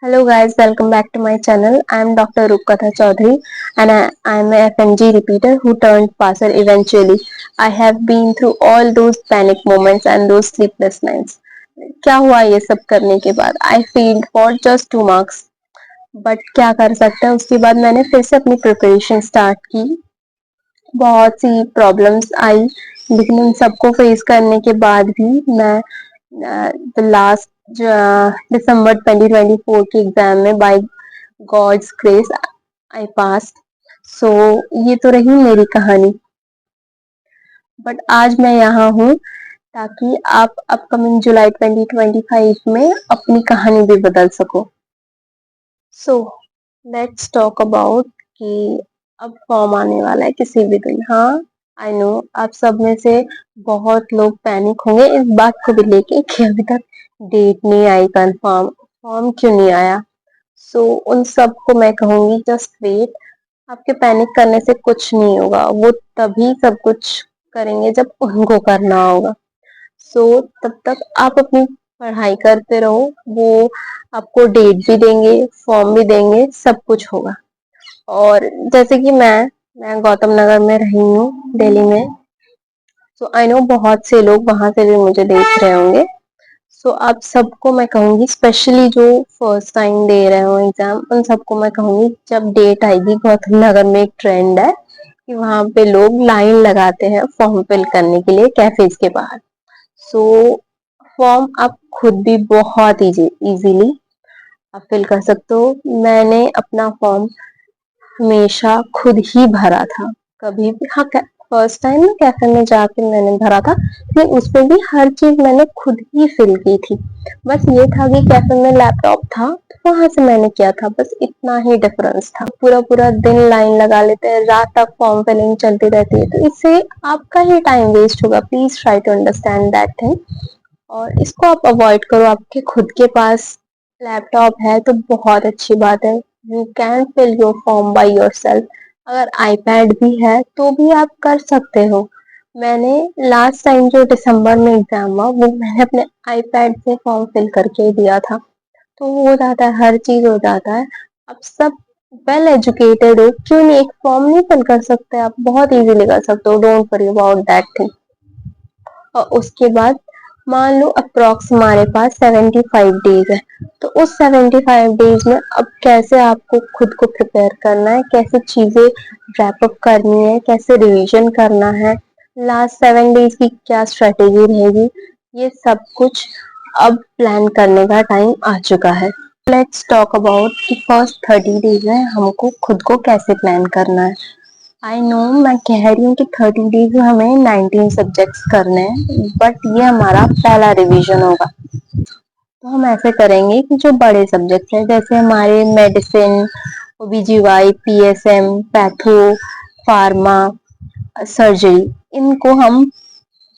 Hello guys, welcome back to my channel. I am Dr. Rupkatha Chaudhary and I am a FMG repeater who turned passer eventually. I have been through all those panic moments and those sleepless nights. क्या हुआ ये सब करने के बाद? I failed for just 2 marks. But क्या कर सकते हैं, उसके बाद मैंने फिर से अपनी प्रिपरेशन स्टार्ट की। बहुत सी प्रॉब्लम्स आई, लेकिन उन सबको फेस करने के बाद भी मैं द लास्ट दिसंबर 2024 के एग्जाम में बाय गॉड्स ग्रेस आई पास। सो ये तो रही मेरी कहानी, बट आज मैं यहाँ हूँ ताकि आप अपकमिंग जुलाई 2025 में अपनी कहानी भी बदल सको। सो लेट्स टॉक अबाउट कि अब फॉर्म आने वाला है किसी भी दिन। हाँ, आई नो आप सब में से बहुत लोग पैनिक होंगे इस बात को भी लेके कि अभी तक डेट नहीं आई कंफर्म, फॉर्म क्यों नहीं आया। सो उन सब को मैं कहूंगी जस्ट वेट। आपके पैनिक करने से कुछ नहीं होगा, वो तभी सब कुछ करेंगे जब उनको करना होगा। सो तब तक आप अपनी पढ़ाई करते रहो, वो आपको डेट भी देंगे, फॉर्म भी देंगे, सब कुछ होगा। और जैसे कि मैं गौतम नगर में रही हूँ दिल्ली में। सो आई नो बहुत से लोग वहां से भी मुझे देख रहे होंगे। सो आप सबको मैं कहूंगी, स्पेशली जो फर्स्ट टाइम दे रहे हो एग्जाम, उन सबको मैं कहूंगी जब डेट आएगी, गौतम नगर में एक ट्रेंड है कि वहां पे लोग लाइन लगाते हैं फॉर्म फिल करने के लिए कैफेज के बाहर। सो फॉर्म आप खुद भी बहुत इजीली आप फिल कर सकते हो। मैंने अपना फॉर्म हमेशा खुद ही भरा था, कभी भी। हाँ, फर्स्ट टाइम ना कैफे में जाके मैंने भरा था, लेकिन उसमें भी हर चीज मैंने खुद ही फिल की थी। बस ये था कि कैफे में लैपटॉप था तो वहां से मैंने किया था, बस इतना ही डिफरेंस था। पूरा पूरा दिन लाइन लगा लेते हैं, रात तक फॉर्म फिलिंग चलती रहती है, तो इससे आपका ही टाइम वेस्ट होगा। Please try to understand that thing और इसको आप अवॉइड करो। आपके खुद के पास लैपटॉप है तो बहुत अच्छी बात है, you can fill your form by yourself. अगर आईपैड भी है तो भी आप कर सकते हो। मैंने लास्ट टाइम जो दिसंबर में एग्जाम हुआ, वो मैंने अपने आईपैड से फॉर्म फिल करके ही दिया था। तो हो जाता है, हर चीज हो जाता है। आप सब वेल एजुकेटेड हो, क्यों नहीं एक फॉर्म नहीं फिल कर सकते? आप बहुत इजीली कर सकते हो, don't worry about that thing. और उसके बाद मान लो अप्रोक्स हमारे पास 75 डेज है, तो उस 75 डेज में अब कैसे आपको खुद को प्रिपेयर करना है, कैसे चीजें रैप अप करनी है, कैसे रिवीजन करना है, लास्ट 7 डेज की क्या स्ट्रेटेजी रहेगी, ये सब कुछ अब प्लान करने का टाइम आ चुका है। लेट्स टॉक अबाउट कि फर्स्ट 30 डेज में हमको खुद को कैसे प्लान करना है। आई नो मैं कह रही हूँ कि 30 डेज में हमें 19 सब्जेक्ट्स करने हैं, बट ये हमारा पहला रिवीजन होगा। तो हम ऐसे करेंगे कि जो बड़े सब्जेक्ट्स हैं, जैसे हमारे medicine, OBGY, PSM, patho, pharma, surgery, इनको हम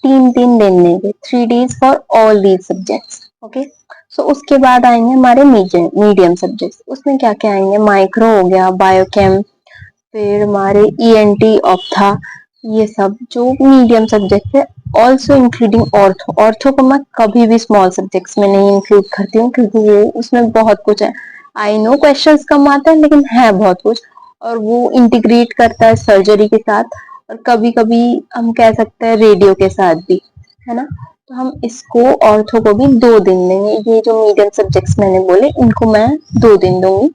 3 3 दिन लेंगे, 3 days for all these subjects. Okay. So उसके बाद आएंगे हमारे मीडियम सब्जेक्ट्स। उसमें क्या क्या आएंगे? माइक्रो हो गया, बायोकेम, फिर हमारे ईएनटी, ऑप्था, ये सब जो मीडियम सब्जेक्ट है। Also including ortho. ऑर्थो को मैं कभी भी स्मॉल सब्जेक्ट्स में नहीं इंक्लूड करती हूँ, क्योंकि वो उसमें बहुत कुछ है। आई नो क्वेश्चंस कम आते हैं, लेकिन है बहुत कुछ, और वो इंटीग्रेट करता है सर्जरी के साथ, और कभी कभी हम कह सकते हैं रेडियो के साथ भी, है ना। तो हम इसको ऑर्थो को भी 2 दिन देंगे। ये जो मीडियम सब्जेक्ट्स मैंने बोले, इनको मैं 2 दिन दूंगी।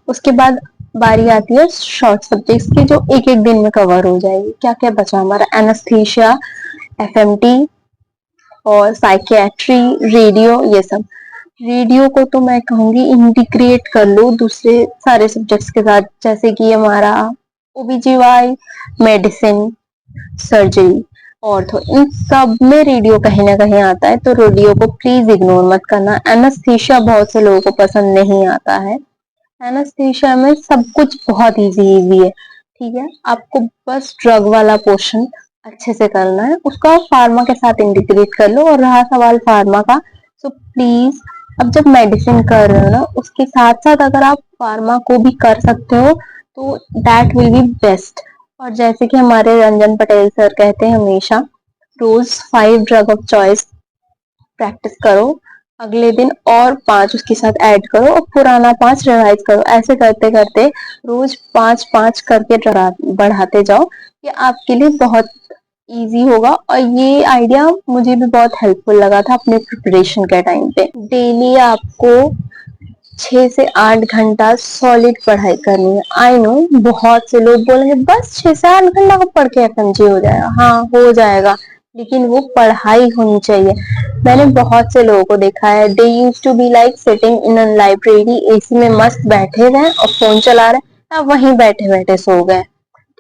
उसके बाद बारी आती है शॉर्ट सब्जेक्ट्स की, जो एक एक दिन में कवर हो जाएगी। क्या क्या बचा हमारा? एनेस्थीसिया, एफएमटी और साइकियाट्री, रेडियो, ये सब। रेडियो को तो मैं कहूंगी इंटीग्रेट कर लो दूसरे सारे सब्जेक्ट्स के साथ, जैसे कि हमारा ओबीजीवाई, मेडिसिन, सर्जरी, ऑर्थो, इन सब में रेडियो कहीं ना कहीं आता है, तो रेडियो को प्लीज इग्नोर मत करना। एनेस्थीसिया बहुत से लोगों को पसंद नहीं आता है। एनास्थेशिया में सब कुछ बहुत इजी इजी है, ठीक है। आपको बस ड्रग वाला पोर्शन अच्छे से करना है, उसका फार्मा के साथ इंटीग्रेट कर लो। और रहा सवाल फार्मा का, तो प्लीज अब जब मेडिसिन कर रहे हो ना, उसके साथ साथ अगर आप फार्मा को भी कर सकते हो तो दैट विल बी बेस्ट। और जैसे कि हमारे रंजन पटेल सर कहते हैं हमेशा, रोज 5 ड्रग ऑफ चॉइस प्रैक्टिस करो। अगले दिन और 5 उसके साथ ऐड करो और पुराना 5 रिवाइज करो। ऐसे करते करते रोज 5-5 करके बढ़ाते जाओ। ये आपके लिए बहुत इजी होगा और ये आइडिया मुझे भी बहुत हेल्पफुल लगा था अपने प्रिपरेशन के टाइम पे। डेली आपको 6 से 8 घंटा सॉलिड पढ़ाई करनी है। आई नो बहुत से लोग बोलेंगे बस 6 से 8 घंटा का पढ़ के एफएमजी हो जाएगा। हाँ हो जाएगा, लेकिन वो पढ़ाई होनी चाहिए। मैंने बहुत से लोगों को देखा है, they use to be like sitting in a library, AC में मस्त बैठे हुए हैं और फोन चला रहे हैं, अब वहीं बैठे बैठे सो गए।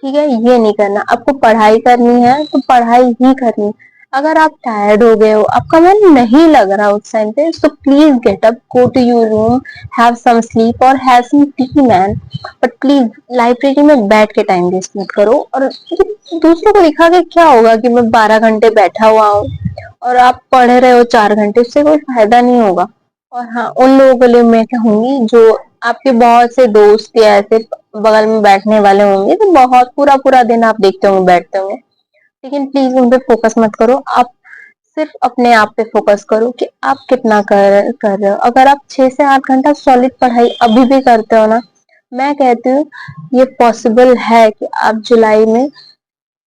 ठीक है, ये नहीं करना। आपको पढ़ाई करनी है तो पढ़ाई ही करनी है। अगर आप टायर्ड हो गए हो, आपका मन नहीं लग रहा उस टाइम पे, तो please get up, go to your room, have some sleep और have some tea man. But please library में बैठ के टाइम वेस्ट मत करो। और दूसरों को दिखा के क्या होगा कि मैं 12 घंटे बैठा हुआ हूँ और आप पढ़ रहे हो 4 घंटे, उससे कोई फायदा नहीं होगा। और हाँ, उन लोगों के लिए मैं कहूंगी जो आपके बहुत से दोस्त या ऐसे बगल में बैठने वाले होंगे तो बहुत पूरा पूरा दिन आप देखते होंगे बैठते होंगे, लेकिन प्लीज उन पे फोकस मत करो। आप सिर्फ अपने आप पे फोकस करो कि आप कितना कर रहे हो। अगर आप 6 से 8 घंटा सॉलिड पढ़ाई अभी भी करते हो ना, मैं कहती हूँ ये पॉसिबल है कि आप जुलाई में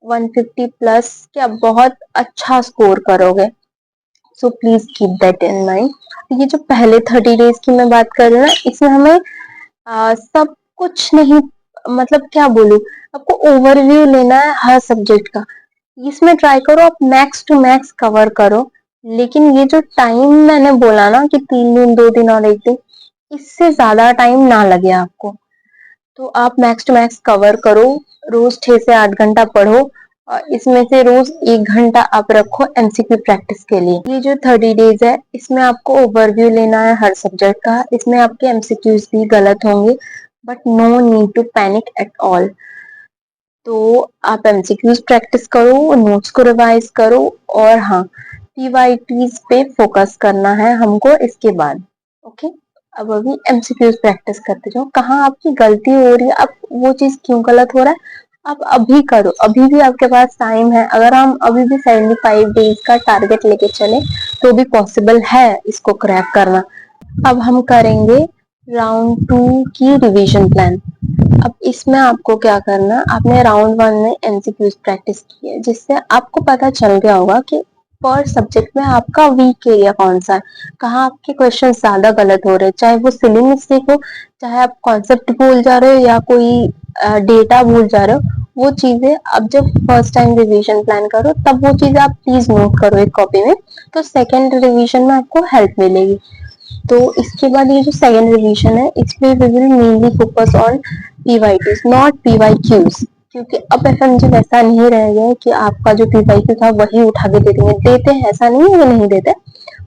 150 प्लस क्या बहुत अच्छा स्कोर करोगे। So please keep that in mind. ये जो पहले 30 डेज की मैं बात कर रही हूँ ना, इसमें हमें सब कुछ नहीं, मतलब क्या बोलूं, आपको ओवरव्यू लेना है हर सब्जेक्ट का। इसमें ट्राई करो आप मैक्स टू मैक्स कवर करो। लेकिन ये जो टाइम मैंने बोला ना कि 3 दिन 2 दिन और 1 दिन, इससे ज्यादा टाइम ना लगे आपको। तो आप मैक्स टू मैक्स कवर करो। रोज 6 से 8 घंटा पढ़ो और इसमें से रोज 1 घंटा आप रखो एमसीक्यू प्रैक्टिस के लिए। ये जो 30 डेज है, इसमें आपको ओवरव्यू लेना है हर सब्जेक्ट का। इसमें आपके एमसीक्यूज भी गलत होंगे, but no need to panic at all. तो आप एमसीक्यूज प्रैक्टिस करो, नोट्स को रिवाइज करो और हाँ, पीवाईटीज पे फोकस करना है हमको इसके बाद। ओके, अब अभी एमसीक्यूज प्रैक्टिस करते जाओ। कहाँ आपकी गलती हो रही है, अब वो चीज क्यों गलत हो रहा है, आप अभी करो। अभी भी आपके पास टाइम है। अगर हम अभी भी 75 डेज का टारगेट लेके चले तो भी पॉसिबल है इसको क्रैक करना। अब हम करेंगे राउंड 2 की रिवीजन प्लान। अब इसमें आपको क्या करना, आपने राउंड 1 में एमसीक्यूज प्रैक्टिस की है, जिससे आपको पता चल गया होगा कि पर सब्जेक्ट में आपका वीक एरिया कौन सा है, कहाँ आपके क्वेश्चन ज्यादा गलत हो रहे हैं, चाहे वो सिली मिस्टेक हो, चाहे आप कॉन्सेप्ट भूल जा रहे हो या कोई डेटा भूल जा रहे हो। वो चीजें अब जब फर्स्ट टाइम रिवीजन प्लान करो तब वो चीजें आप प्लीज नोट करो एक कॉपी में, तो सेकेंड रिवीजन में आपको हेल्प मिलेगी। तो इसके बाद ये जो सेकेंड रिवीजन है, इसमें we will mainly focus on PYTs not PYQs, क्योंकि अब एफएमजी वैसा नहीं रह गया है कि आपका जो पीवाईक्यू था वही उठा के दे देंगे। देते हैं, ऐसा नहीं है वो नहीं देते,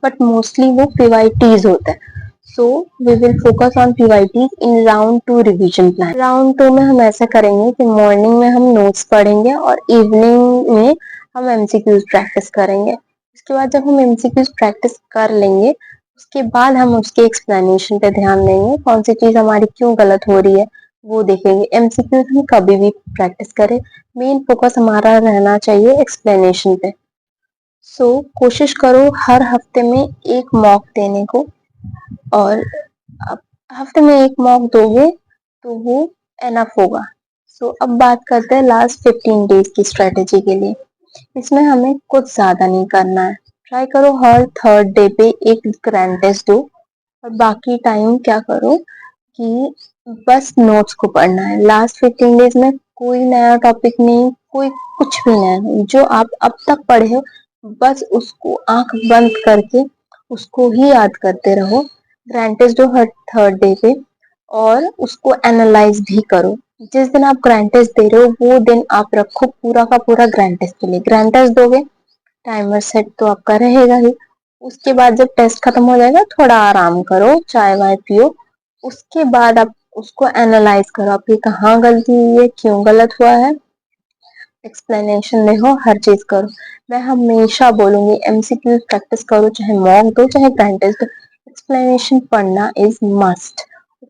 बट मोस्टली वो पीवाईटीज होते हैं। So we will focus on PYTs in round 2 revision plan. Round 2 में हम ऐसा करेंगे कि मॉर्निंग में हम नोट्स पढ़ेंगे और इवनिंग में हम एमसीक्यूज प्रैक्टिस करेंगे। उसके बाद जब हम एमसीक्यूज प्रैक्टिस कर लेंगे, उसके बाद हम उसके एक्सप्लेनेशन पे ध्यान देंगे, कौन सी चीज हमारी क्यों गलत हो रही है वो देखेंगे। एमसीक्यू हम कभी भी प्रैक्टिस करें, मेन फोकस हमारा रहना चाहिए एक्सप्लेनेशन पे। सो कोशिश करो हर हफ्ते में एक मॉक देने को, और अब हफ्ते में एक मॉक दोगे तो वो एनफ होगा। सो अब बात करते हैं लास्ट 15 डेज की स्ट्रेटेजी के लिए। इसमें हमें कुछ ज्यादा नहीं करना है। ट्राई करो हर थर्ड डे पे एक ग्रैंड टेस्ट दो और बाकी टाइम क्या करो कि बस नोट्स को पढ़ना है। लास्ट 15 डेज में कोई नया टॉपिक नहीं, कोई कुछ भी नया नहीं, जो आप अब तक पढ़े हो बस उसको आंख बंद करके उसको ही याद करते रहो। ग्रांटेज दो हर थर्ड डे पे और उसको एनालाइज भी करो। जिस दिन आप ग्रांटेज दे रहे हो वो दिन आप रखो पूरा का पूरा ग्रांटेज के लिए। ग्रांटेज दोगे, टाइमर सेट तो आपका रहेगा ही। उसके बाद जब टेस्ट खत्म हो जाएगा थोड़ा आराम करो, चाय वाय पियो। उसके बाद आप उसको एनालाइज करो, आपकी कहाँ गलती हुई है, क्यों गलत हुआ है, एक्सप्लेनेशन लिखो, हर चीज करो। मैं हमेशा बोलूंगी एमसीक्यू प्रैक्टिस करो, चाहे मॉक दो चाहे प्रैक्टिस दो, एक्सप्लेनेशन पढ़ना इज मस्ट।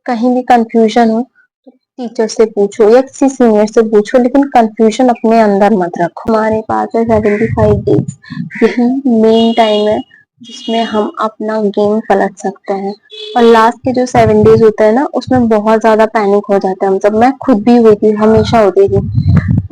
कहीं भी कंफ्यूजन हो तो टीचर से पूछो या किसी सीनियर से पूछो, लेकिन कंफ्यूजन अपने अंदर मत रखो। हमारे पास है 75 डेज, यही मेन टाइम है जिसमें हम अपना गेम पलट सकते हैं। और लास्ट के जो 7 डेज होता है ना, उसमें बहुत ज्यादा पैनिक हो जाता है, मतलब मैं खुद भी हुई थी, हमेशा होती थी।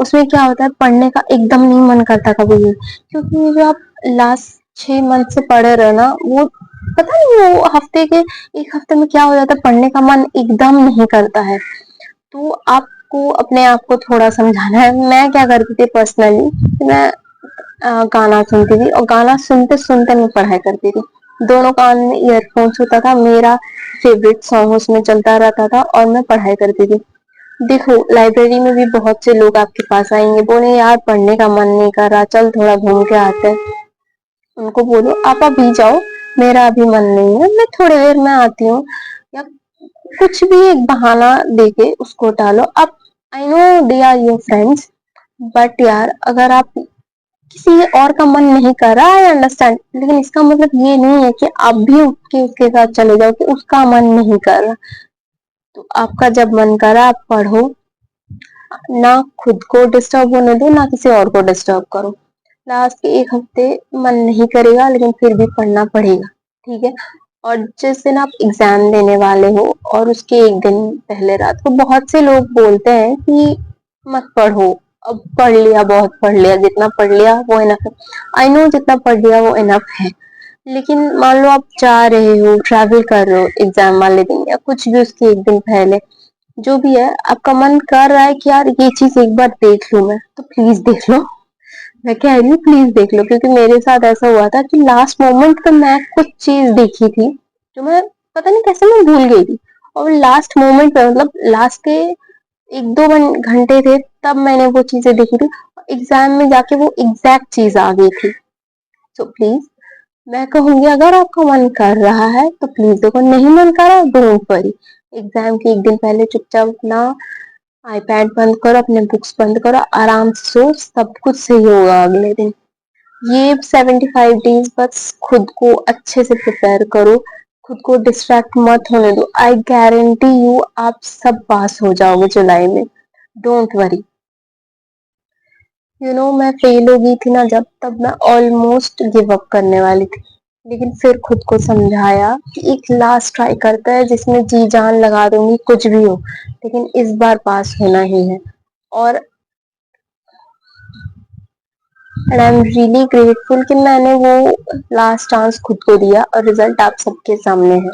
उसमें क्या होता है, पढ़ने का एकदम नहीं मन करता कभी भी, क्योंकि जो आप लास्ट 6 मंथ से पढ़े रहे ना, वो पता नहीं वो हफ्ते के 1 हफ्ते में क्या हो जाता है, पढ़ने का मन एकदम नहीं करता है। तो आपको अपने आप को थोड़ा समझाना है। मैं क्या करती थी पर्सनली, मैं गाना सुनती थी, और गाना सुनते सुनते मैं पढ़ाई करती थी। दोनों कान में ईयरफोन्स होता था, मेरा फेवरेट सॉन्ग उसमें चलता रहता था और मैं पढ़ाई करती थी। देखो, लाइब्रेरी में भी बहुत से लोग आपके पास आएंगे, बोले यार पढ़ने का मन नहीं कर रहा, चल थोड़ा घूम के आते हैं। उनको बोलो आप अभी जाओ, मेरा अभी मन नहीं है, मैं थोड़ी देर में आती हूँ, या कुछ भी एक बहाना देके उसको टालो। अब I know they are your friends, but यार अगर आप किसी और का मन नहीं कर रहा, आई अंडरस्टैंड, लेकिन इसका मतलब ये नहीं है कि आप भी उठ के उसके साथ चले जाओ कि उसका मन नहीं कर रहा। तो आपका जब मन कर रहा आप पढ़ो, ना खुद को डिस्टर्ब होने दो, ना किसी और को डिस्टर्ब करो। लास्ट के 1 हफ्ते मन नहीं करेगा, लेकिन फिर भी पढ़ना पड़ेगा, ठीक है। और जिस दिन आप एग्जाम देने वाले हो और उसके एक दिन पहले रात को बहुत से लोग बोलते हैं कि मत पढ़ो, अब पढ़ लिया, बहुत पढ़ लिया, जितना पढ़ लिया वो इनफ है। आई नो जितना पढ़ लिया वो इनफ है, लेकिन मान लो आप जा रहे हो, ट्रैवल कर रहे हो एग्जाम वाले दिन, या कुछ भी उसके एक दिन पहले, जो भी है आपका मन कर रहा है कि यार ये चीज एक बार देख लूं मैं, तो प्लीज देख लो। मैं कह रही हूँ प्लीज देख लो, क्योंकि मेरे साथ ऐसा हुआ था कि लास्ट मोमेंट पे मैं कुछ चीज देखी थी, जो मैं पता नहीं कैसे मैं भूल गई थी, और लास्ट मोमेंट पे, मतलब लास्ट के 1-2 घंटे थे, तब मैंने वो चीजें देखी थी। एग्जाम में जाके वो एग्जैक्ट चीज आ गई थी। सो प्लीज, मैं कहूंगी अगर आपका मन कर रहा है तो प्लीज देखो, नहीं मन कर रहा डोंट वरी। एग्जाम के एक दिन पहले चुपचाप अपना आईपैड बंद करो, अपने बुक्स बंद करो, आराम से सो, सब कुछ सही होगा अगले दिन। ये 75 डेज बस खुद को अच्छे से प्रिपेयर करो, खुद को डिस्ट्रैक्ट मत होने दो। आई गारंटी यू आप सब पास हो जाओगे जुलाई में, डोंट वरी। मैं फेल हो गई थी ना जब, तब मैं ऑलमोस्ट गिव अप करने वाली थी, लेकिन फिर खुद को समझाया कि एक लास्ट ट्राई करता है, जिसमें जी जान लगा दूंगी कुछ भी हो, लेकिन इस बार पास होना ही है। और and I am really grateful कि मैंने वो लास्ट चांस खुद को दिया, और रिजल्ट आप सबके सामने है।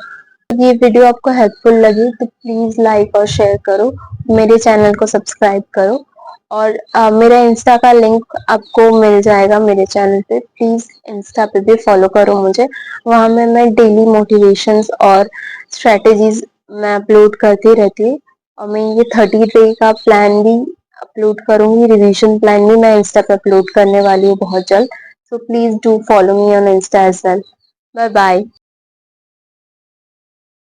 ये वीडियो आपको हेल्पफुल लगी तो प्लीज लाइक और शेयर करो, मेरे चैनल को सब्सक्राइब करो, और मेरा इंस्टा का लिंक आपको मिल जाएगा मेरे चैनल पे, प्लीज इंस्टा पे भी फॉलो करो मुझे। वहां में मैं डेली मोटिवेशंस और स्ट्रेटेजीज मैं अपलोड करती रहती हूँ, और मैं ये 30 डे का प्लान भी अपलोड करूंगी, रिवीजन प्लान भी मैं इंस्टा पे अपलोड करने वाली हूँ बहुत जल्द। So please do follow me on insta as well. Bye bye.